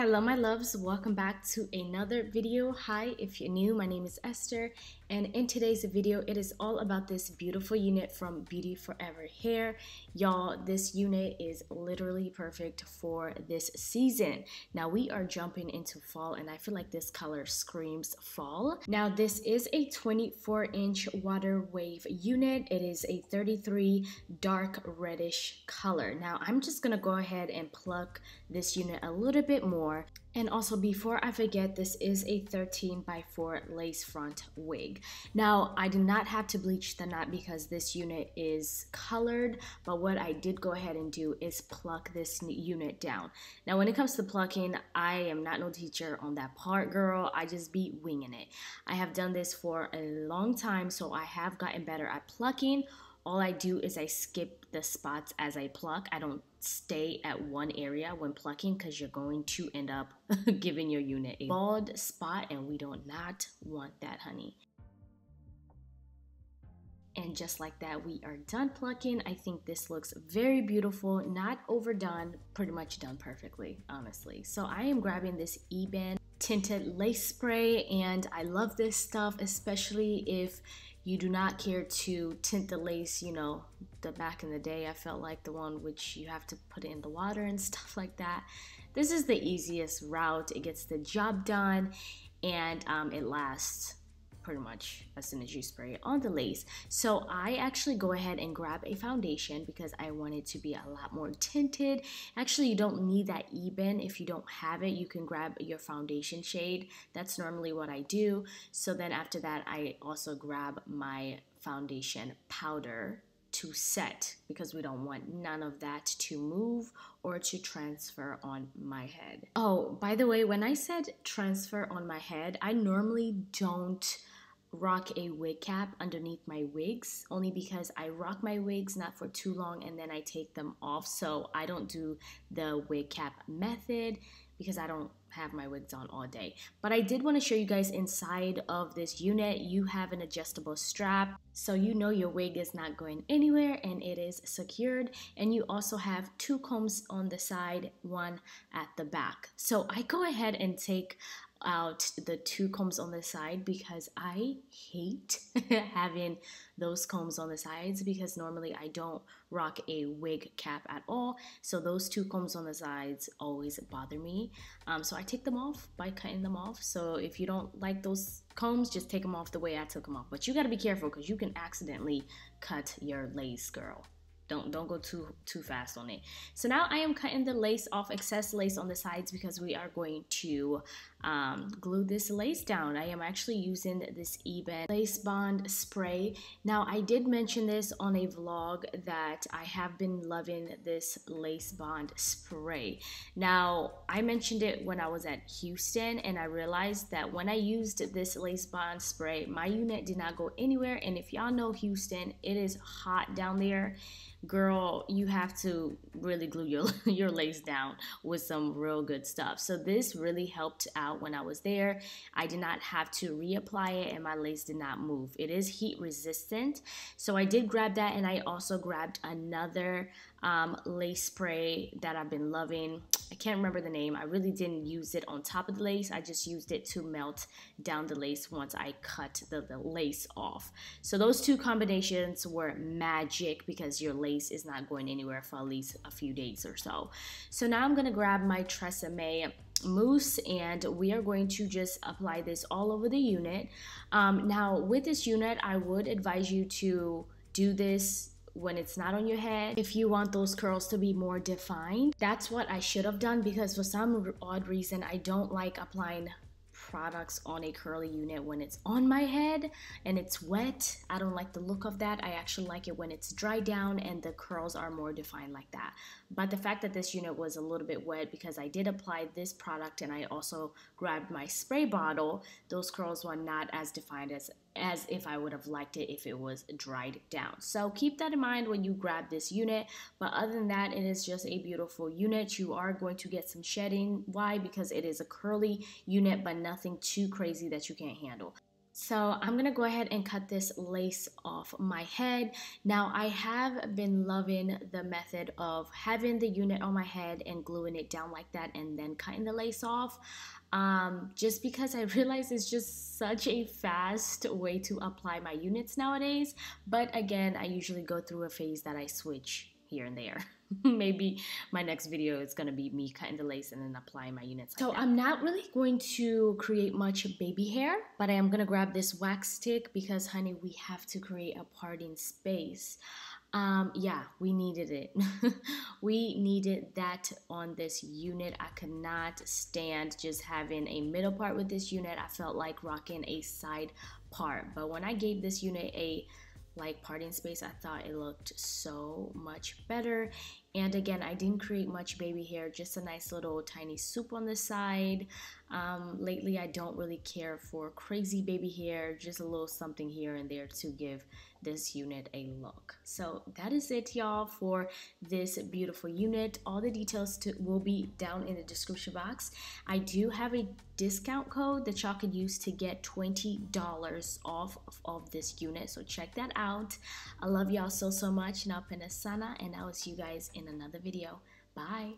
Hello my loves, welcome back to another video. Hi, if you're new, my name is Esther, and in today's video it is all about this beautiful unit from Beauty Forever Hair. Y'all, this unit is literally perfect for this season. Now we are jumping into fall and I feel like this color screams fall. Now this is a 24-inch water wave unit. It is a 33 dark reddish color. Now I'm just gonna go ahead and pluck this unit a little bit more. And also, before I forget, this is a 13x4 lace front wig. Now I did not have to bleach the knot because this unit is colored, but what I did go ahead and do is pluck this unit down. Now when it comes to plucking, I am not no teacher on that part, girl. I just be winging it. I have done this for a long time, so I have gotten better at plucking. All I do is I skip the spots as I pluck. I don't stay at one area when plucking because you're going to end up giving your unit a bald spot, and we do not want that, honey. And just like that, we are done plucking. I think this looks very beautiful, not overdone, pretty much done perfectly, honestly. So I am grabbing this Ebin tinted lace spray, and I love this stuff, especially if you do not care to tint the lace. You know, back in the day, I felt like the one which you have to put it in the water and stuff like that. This is the easiest route. It gets the job done, and it lasts pretty much as soon as you spray it on the lace. So I actually go ahead and grab a foundation because I want it to be a lot more tinted. Actually, you don't need that Ebin. If you don't have it, you can grab your foundation shade. That's normally what I do. So then after that, I also grab my foundation powder to set because we don't want none of that to move or to transfer on my head. Oh, by the way, when I said transfer on my head, I normally don't rock a wig cap underneath my wigs, only because I rock my wigs not for too long and then I take them off. So I don't do the wig cap method because I don't have my wigs on all day. But I did want to show you guys inside of this unit. You have an adjustable strap, so you know your wig is not going anywhere and it is secured. And you also have two combs on the side, one at the back. So I go ahead and take out the two combs on the side because I hate having those combs on the sides, because normally I don't rock a wig cap at all. So those two combs on the sides always bother me. So I take them off by cutting them off. So if you don't like those combs, just take them off the way I took them off. But you got to be careful because you can accidentally cut your lace, girl. Don't go too fast on it. So now I am cutting the lace off, excess lace on the sides, because we are going to glue this lace down. I am actually using this Ebin lace bond spray. Now I did mention this on a vlog that I have been loving this lace bond spray. Now I mentioned it when I was at Houston, and I realized that when I used this lace bond spray, my unit did not go anywhere. And if y'all know Houston, it is hot down there. Girl, you have to really glue your lace down with some real good stuff. So this really helped out when I was there. I did not have to reapply it and my lace did not move. It is heat resistant. So I did grab that, and I also grabbed another lace spray that I've been loving. I can't remember the name. I really didn't use it on top of the lace. I just used it to melt down the lace once I cut the lace off. So those two combinations were magic because your lace is not going anywhere for at least a few days or so. So now I'm going to grab my Tresemme mousse, and we are going to just apply this all over the unit. Now with this unit, I would advise you to do this when it's not on your head if you want those curls to be more defined. That's what I should have done, because for some odd reason I don't like applying products on a curly unit when it's on my head and it's wet. I don't like the look of that. I actually like it when it's dry down and the curls are more defined like that. But the fact that this unit was a little bit wet, because I did apply this product and I also grabbed my spray bottle, those curls were not as defined as if I would have liked it if it was dried down. So keep that in mind when you grab this unit. But other than that, it is just a beautiful unit. You are going to get some shedding. Why? Because it is a curly unit, but nothing too crazy that you can't handle. So I'm gonna go ahead and cut this lace off my head. Now I have been loving the method of having the unit on my head and gluing it down like that and then cutting the lace off. Just because I realize it's just such a fast way to apply my units nowadays. But again, I usually go through a phase that I switch here and there. Maybe my next video is gonna be me cutting the lace and then applying my units like that. I'm not really going to create much baby hair, but I am gonna grab this wax stick because honey, we have to create a parting space. Yeah, we needed it. We needed that on this unit. I could not stand just having a middle part with this unit. I felt like rocking a side part, but when I gave this unit a like parting space, I thought it looked so much better. And again, I didn't create much baby hair, just a nice little tiny swoop on the side. Lately I don't really care for crazy baby hair, just a little something here and there to give this unit a look. So that is it, y'all, for this beautiful unit. All the details will be down in the description box. I do have a discount code that y'all could use to get $20 off of this unit, so check that out. I love y'all so much. Napenda sana, and I will see you guys in another video. Bye.